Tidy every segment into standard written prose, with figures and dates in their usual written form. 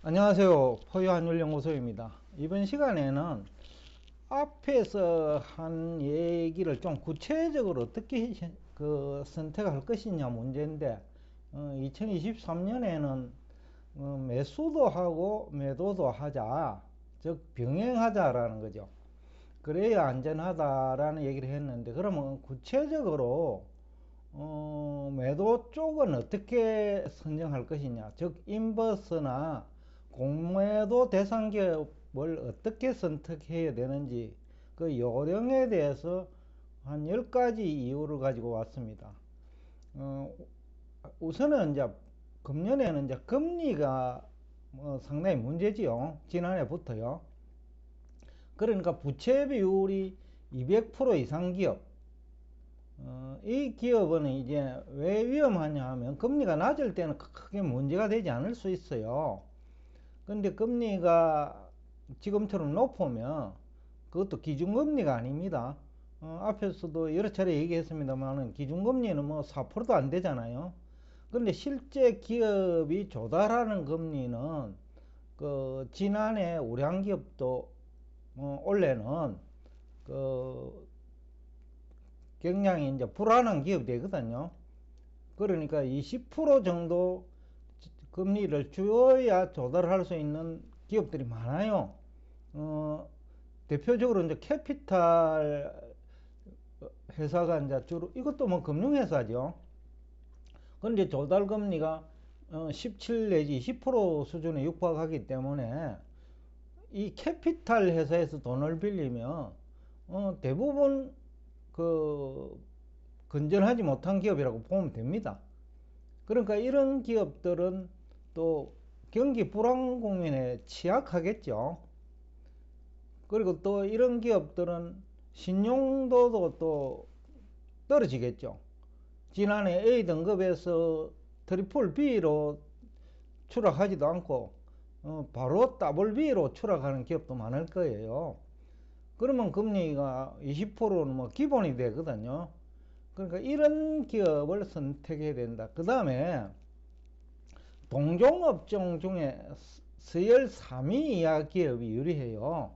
안녕하세요. 포유한율연구소입니다. 이번 시간에는 앞에서 한 얘기를 좀 구체적으로 어떻게 선택할 것이냐 문제인데, 2023년에는 매수도 하고 매도도 하자, 즉 병행하자라는 거죠. 그래야 안전하다라는 얘기를 했는데, 그러면 구체적으로 매도 쪽은 어떻게 선정할 것이냐, 즉 인버스나 공매도 대상 기업을 어떻게 선택해야 되는지, 그 요령에 대해서 한 10가지 이유를 가지고 왔습니다. 우선은 이제 금년에는 이제 금리가 상당히 문제지요. 지난해부터요. 그러니까 부채 비율이 200% 이상 기업, 이 기업은 이제 왜 위험하냐 하면 금리가 낮을 때는 크게 문제가 되지 않을 수 있어요. 근데 금리가 지금처럼 높으면 그것도 기준금리가 아닙니다. 앞에서도 여러 차례 얘기했습니다만 기준금리는 뭐 4%도 안 되잖아요. 근데 실제 기업이 조달하는 금리는 그 지난해 우량기업도 올해는 그 경량이 이제 불안한 기업이 되거든요. 그러니까 20% 정도 금리를 주어야 조달할 수 있는 기업들이 많아요. 대표적으로 이제 캐피탈 회사가 이제 주로, 이것도 뭐 금융회사죠. 근데 조달 금리가 17 내지 20% 수준에 육박하기 때문에 이 캐피탈 회사에서 돈을 빌리면 대부분 그 건전하지 못한 기업이라고 보면 됩니다. 그러니까 이런 기업들은 또 경기 불황 국면에 취약하겠죠. 그리고 또 이런 기업들은 신용도도 또 떨어지겠죠. 지난해 A등급에서 트리플 B로 추락하지도 않고 바로 더블 B로 추락하는 기업도 많을 거예요. 그러면 금리가 20%는 뭐 기본이 되거든요. 그러니까 이런 기업을 선택해야 된다. 그 다음에 동종업종 중에 서열 3위 이하 기업이 유리해요.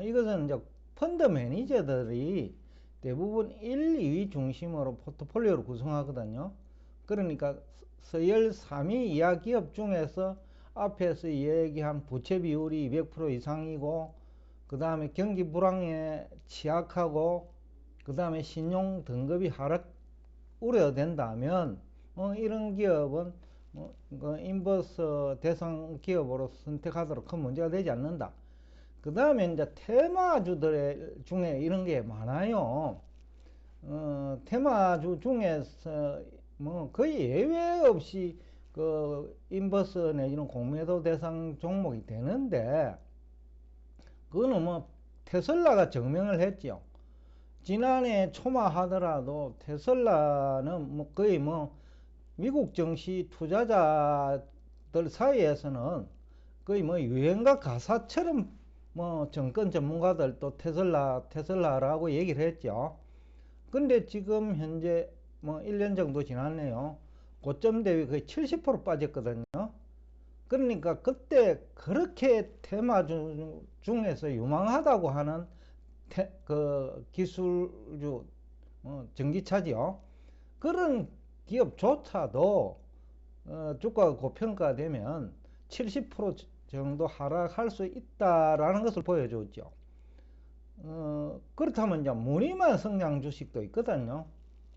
이것은 이제 펀드 매니저들이 대부분 1, 2위 중심으로 포트폴리오를 구성하거든요. 그러니까 서열 3위 이하 기업 중에서 앞에서 얘기한 부채 비율이 200% 이상이고, 그 다음에 경기 불황에 취약하고, 그 다음에 신용 등급이 하락 우려된다면 이런 기업은 인버스 대상 기업으로 선택하도록 큰 문제가 되지 않는다. 그 다음에 이제 테마주들 중에 이런 게 많아요. 테마주 중에서 뭐 거의 예외 없이 그 인버스 내지는 공매도 대상 종목이 되는데, 그거는 뭐 테슬라가 증명을 했죠. 지난해 초마 하더라도 테슬라는 뭐 거의 뭐 미국 증시 투자자들 사이에서는 거의 뭐 유행가 가사처럼 뭐 정권 전문가들도 테슬라라고 얘기를 했죠. 근데 지금 현재 뭐 1년 정도 지났네요. 고점 대비 거의 70% 빠졌거든요. 그러니까 그때 그렇게 테마주 중에서 유망하다고 하는 그 기술주 전기차지요. 그런 기업조차도 주가가 고평가되면 70% 정도 하락할 수 있다라는 것을 보여줬죠. 그렇다면 이제 무늬만 성장 주식도 있거든요.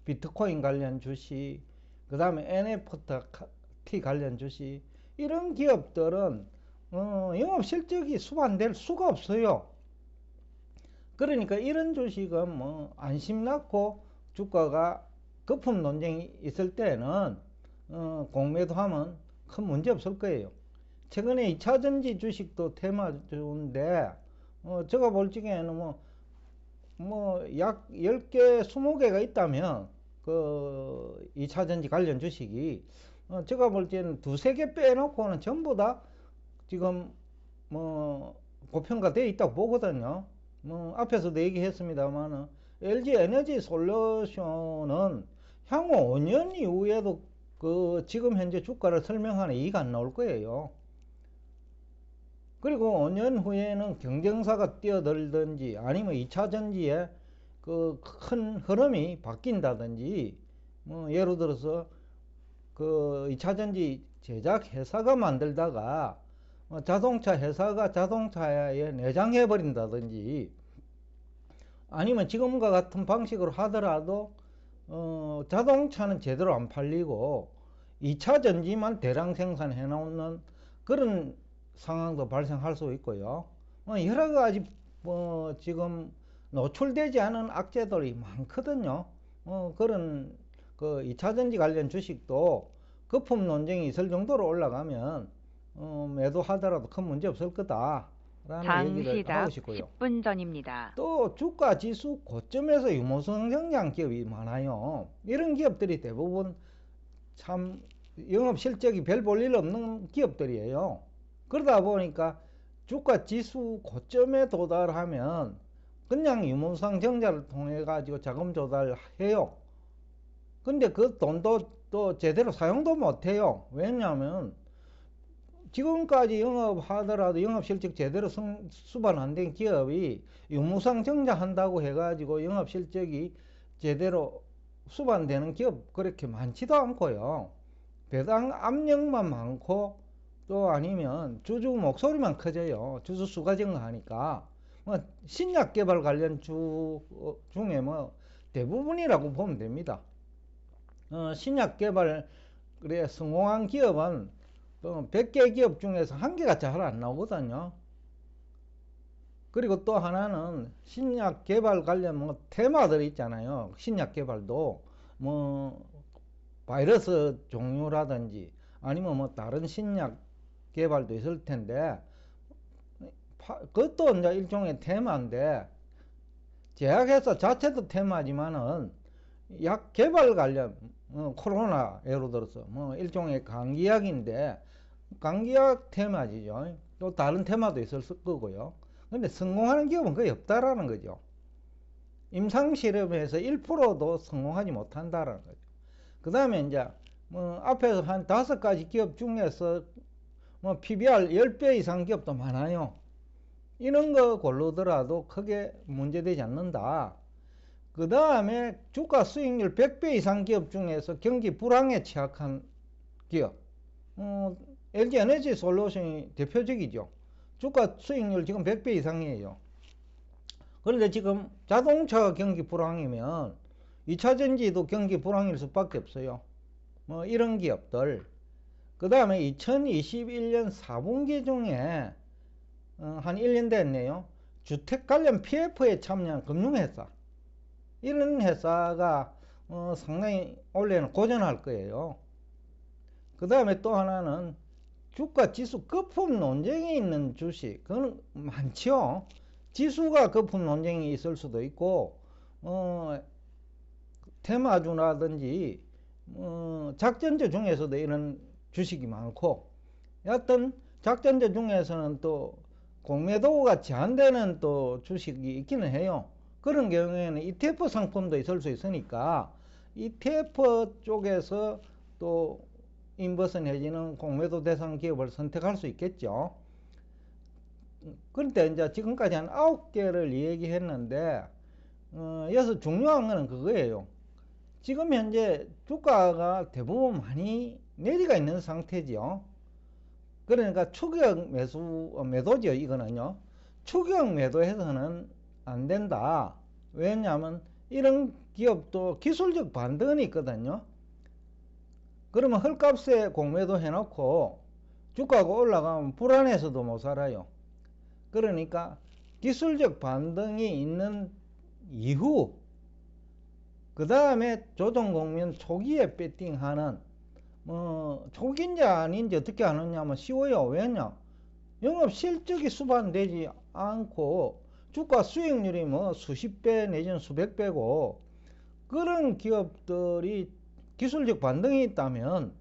비트코인 관련 주식, 그 다음에 NFT 관련 주식, 이런 기업들은 영업 실적이 수반될 수가 없어요. 그러니까 이런 주식은 뭐 안심 낳고 주가가 거품 논쟁이 있을 때는 공매도 하면 큰 문제 없을 거예요. 최근에 2차전지 주식도 테마주인데 제가 볼 적에는 약 10개, 20개가 있다면 그 2차전지 관련 주식이 제가 볼 때는 두세 개 빼놓고는 전부 다 지금 뭐 고평가 되어 있다고 보거든요. 앞에서도 얘기했습니다만 LG 에너지 솔루션은 향후 5년 이후에도 그 지금 현재 주가를 설명하는 이익 안 나올 거예요. 그리고 5년 후에는 경쟁사가 뛰어들든지 아니면 2차 전지에 그 큰 흐름이 바뀐다든지, 뭐 예를 들어서 그 2차 전지 제작 회사가 만들다가 자동차 회사가 자동차에 내장해 버린다든지, 아니면 지금과 같은 방식으로 하더라도 자동차는 제대로 안 팔리고 2차 전지만 대량 생산해 놓는 그런 상황도 발생할 수 있고요. 여러 가지 지금 노출되지 않은 악재들이 많거든요. 그런 그 2차 전지 관련 주식도 거품 논쟁이 있을 정도로 올라가면 매도하더라도 큰 문제 없을 거다라는 얘기를 하고 장 싶고요. 시작 10분 전입니다. 또 주가 지수 고점에서 유무성 성장 기업이 많아요. 이런 기업들이 대부분 참 영업 실적이 별 볼 일 없는 기업들이에요. 그러다 보니까 주가 지수 고점에 도달하면 그냥 유무상 정자를 통해 가지고 자금 조달해요. 근데 그 돈도 또 제대로 사용도 못해요. 왜냐하면 지금까지 영업하더라도 영업 실적 제대로 수반 안 된 기업이 유무상 정자한다고 해가지고 영업 실적이 제대로 수반되는 기업 그렇게 많지도 않고요. 배당 압력만 많고, 또 아니면 주주 목소리만 커져요. 주주 수가 증가하니까. 뭐 신약 개발 관련 주 중에 뭐 대부분이라고 보면 됩니다. 신약 개발 그래 성공한 기업은 100개 기업 중에서 한 개가 잘 안 나오거든요. 그리고 또 하나는 신약 개발 관련 뭐 테마들 있잖아요. 신약 개발도 뭐 바이러스 종류라든지 아니면 뭐 다른 신약 개발도 있을 텐데, 그것도 이제 일종의 테마인데, 제약회사 자체도 테마지만은 약 개발 관련 코로나 예를 들어서 뭐 일종의 감기약인데 감기약 테마지죠. 또 다른 테마도 있을 거고요. 근데 성공하는 기업은 거의 없다라는 거죠. 임상실험에서 1%도 성공하지 못한다라는 거죠. 그 다음에 이제 뭐 앞에서 한 5가지 기업 중에서 뭐 PBR 10배 이상 기업도 많아요. 이런 거 고르더라도 크게 문제되지 않는다. 그 다음에 주가 수익률 100배 이상 기업 중에서 경기 불황에 취약한 기업, LG 에너지 솔루션이 대표적이죠. 주가 수익률 지금 100배 이상이에요. 그런데 지금 자동차 경기 불황이면 2차 전지도 경기 불황일 수밖에 없어요. 뭐 이런 기업들. 그 다음에 2021년 4분기 중에 한 1년 됐네요. 주택 관련 PF에 참여한 금융회사, 이런 회사가 상당히 올해는 고전할 거예요. 그 다음에 또 하나는 주가 지수 거품 논쟁이 있는 주식, 그건 많죠. 지수가 거품 논쟁이 있을 수도 있고, 테마주라든지 작전주 중에서도 이런 주식이 많고, 여하튼 작전주 중에서는 또 공매도가 제한되는 또 주식이 있기는 해요. 그런 경우에는 ETF 상품도 있을 수 있으니까 ETF 쪽에서 또 인버스 내지는 공매도 대상 기업을 선택할 수 있겠죠. 그런데 이제 지금까지 한 9개를 얘기했는데, 여기서 중요한 거는 그거예요. 지금 현재 주가가 대부분 많이 내리가 있는 상태죠. 그러니까 추격 매도죠, 이거는요. 추격 매도해서는 안 된다. 왜냐하면 이런 기업도 기술적 반등이 있거든요. 그러면 헐값에 공매도 해놓고 주가가 올라가면 불안해서도 못 살아요. 그러니까 기술적 반등이 있는 이후, 그 다음에 조정 국면 초기에 배팅하는, 초기인지 아닌지 어떻게 하느냐면 쉬워요. 왜냐? 영업 실적이 수반되지 않고 주가 수익률이 뭐 수십 배 내지는 수백 배고, 그런 기업들이 기술적 반등이 있다면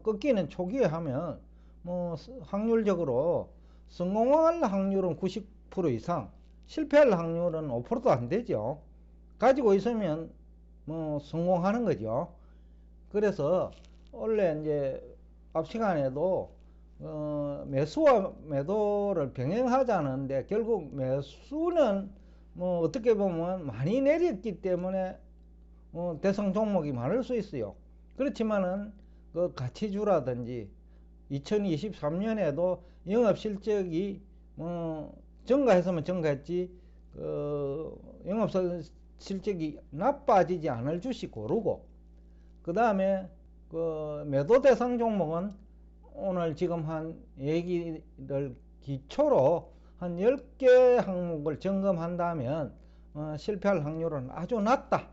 꺾이는 초기에 하면 뭐 확률적으로 성공할 확률은 90% 이상, 실패할 확률은 5%도 안 되죠. 가지고 있으면 뭐 성공하는 거죠. 그래서 원래 이제 앞 시간에도 매수와 매도를 병행하자는데 결국 매수는 뭐 어떻게 보면 많이 내렸기 때문에 대상 종목이 많을 수 있어요. 그렇지만은 그 가치주라든지 2023년에도 영업 실적이 증가했으면 증가했지 영업 실적이 나빠지지 않을 주식 고르고, 그 다음에 그 매도 대상 종목은 오늘 지금 한 얘기를 기초로 한 10개 항목을 점검한다면 실패할 확률은 아주 낮다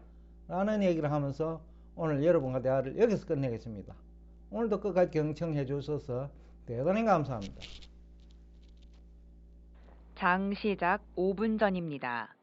라는 얘기를 하면서 오늘 여러분과 대화를 여기서 끝내겠습니다. 오늘도 끝까지 경청해 주셔서 대단히 감사합니다. 장 시작 5분 전입니다.